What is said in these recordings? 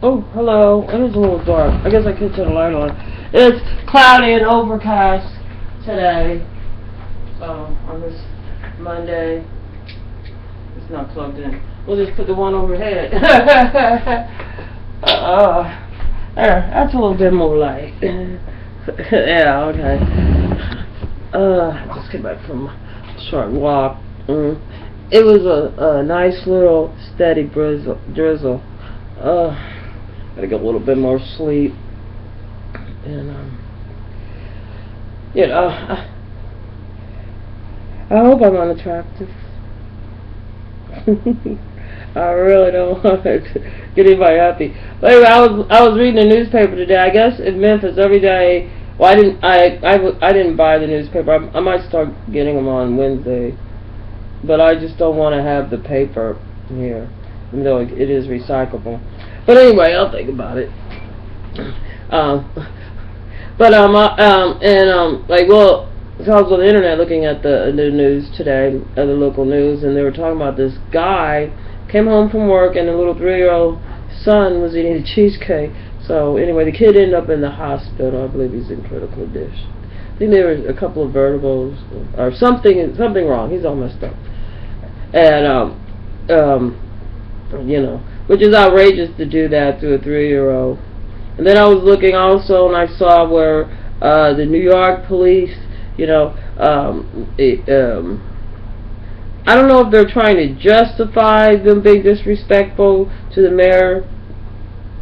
Oh, hello. It is a little dark. I guess I could turn the light on. It's cloudy and overcast today. So, on this Monday. It's not plugged in. We'll just put the one overhead. There, that's a little bit more light. Yeah, okay. I just came back from a short walk. It was a nice little steady drizzle. Gotta get a little bit more sleep. And, you know, I hope I'm unattractive. I really don't want to get anybody happy. But anyway, I was reading the newspaper today. I guess in Memphis every day. Well, I didn't buy the newspaper. I might start getting them on Wednesday, but I just don't want to have the paper here, even though it is recyclable. But anyway, I'll think about it. So I was on the internet looking at the news today, the local news, and they were talking about this guy came home from work and the little 3-year-old son was eating a cheesecake. So anyway, the kid ended up in the hospital. I believe he's in critical condition. I think there were a couple of vertibres or something wrong. He's all messed up, and you know, which is outrageous to do that to a 3-year-old. And then I was looking also, and I saw where the New York police. You know, I don't know if they're trying to justify them being disrespectful to the mayor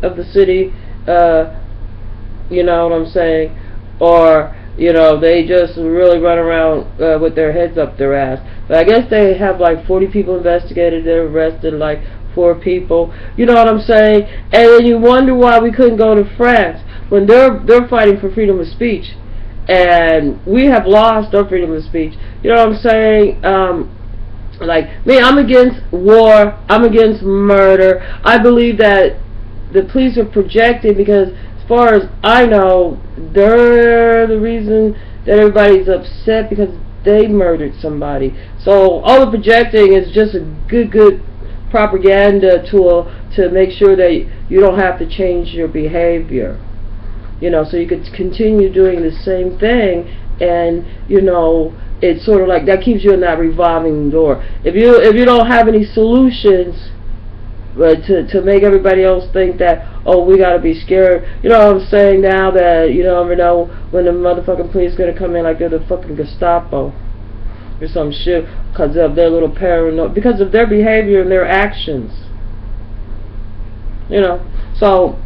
of the city, you know what I'm saying, or, you know, they just really run around with their heads up their ass. But I guess they have like 40 people investigated, they arrested like 4 people, you know what I'm saying, and then you wonder why we couldn't go to France when they're fighting for freedom of speech. And we have lost our freedom of speech. You know what I'm saying? Like, me, I'm against war. I'm against murder. I believe that the police are projecting because, as far as I know, they're the reason that everybody's upset because they murdered somebody. So all the projecting is just a good propaganda tool to make sure that you don't have to change your behavior. You know, so you could continue doing the same thing, and you know, it's sort of like that keeps you in that revolving door. If you don't have any solutions, but to make everybody else think that, oh, we gotta be scared. You know what I'm saying now, that you never know when the motherfucking police gonna come in like they're the fucking Gestapo or some shit because of their little paranoia, because of their behavior and their actions. You know, so.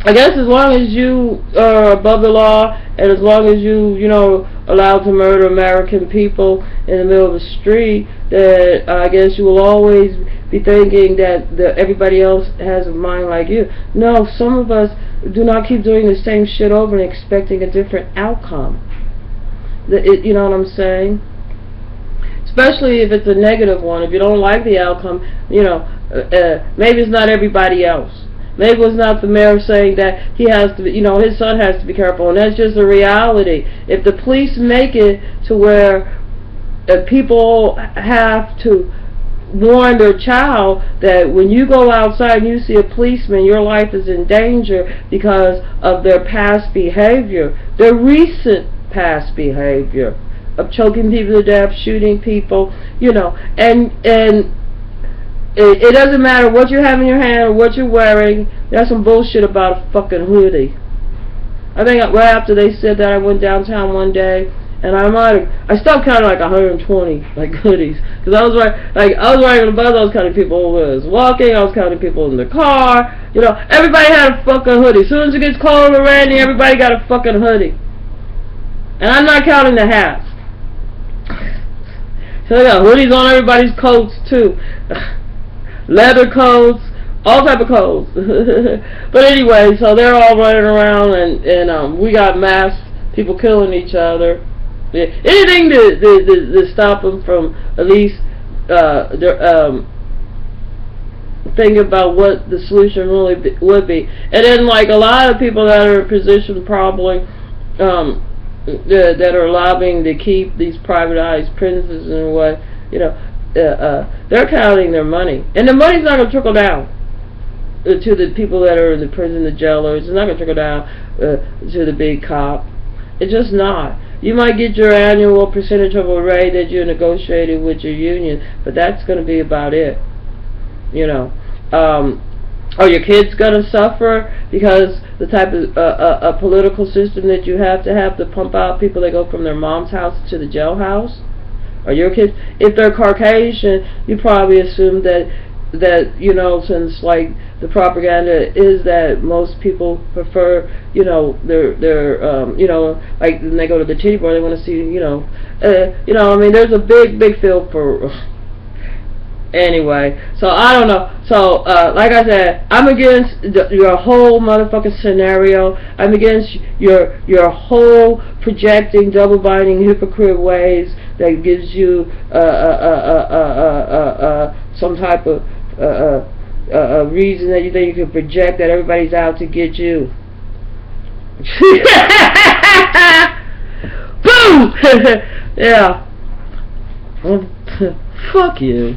I guess as long as you are above the law, and as long as you know, allowed to murder American people in the middle of the street, that I guess you will always be thinking that everybody else has a mind like you. No, some of us do not keep doing the same shit over and expecting a different outcome. You know what I'm saying? Especially if it's a negative one. If you don't like the outcome, you know, maybe it's not everybody else. Maybe it's not the mayor saying that he has to, you know, his son has to be careful, and that's just a reality. If the police make it to where people have to warn their child that when you go outside and you see a policeman, your life is in danger because of their past behavior, their recent past behavior of choking people to death, shooting people, you know, and it doesn't matter what you have in your hand or what you're wearing. There's some bullshit about a fucking hoodie. I think right after they said that, I went downtown one day and I stopped counting like 120 like hoodies, because I was right on the bus. I was counting people who was walking. I was counting people in the car. You know, everybody had a fucking hoodie. As soon as it gets cold and rainy, everybody got a fucking hoodie. And I'm not counting the hats. So they got hoodies on everybody's coats too. Leather coats, all type of coats. But anyway, so they're all running around, and we got masked people killing each other. Yeah. Anything to stop them from at least thinking about what the solution really would be. And then, like, a lot of people that are in position probably that are lobbying to keep these privatized prisons and what, you know, they're counting their money, and the money's not going to trickle down. to the people that are in the prison, the jailers. It's not going to trickle down to the big cop. It's just not. You might get your annual percentage of a rate that you negotiated with your union, but that's going to be about it. You know. Are your kids going to suffer because the type of a political system that you have to pump out people that go from their mom's house to the jailhouse? Are your kids, if they're Caucasian, you probably assume that you know, since like the propaganda is that most people prefer, you know, their you know, like when they go to the titty bar, they want to see, you know, I mean, there's a big field for. Anyway, so I don't know. So, like I said, I'm against your whole motherfucking scenario. I'm against your whole projecting, double-binding, hypocrite ways that gives you some type of reason that you think you can project that everybody's out to get you. Boom! Yeah. Fuck you.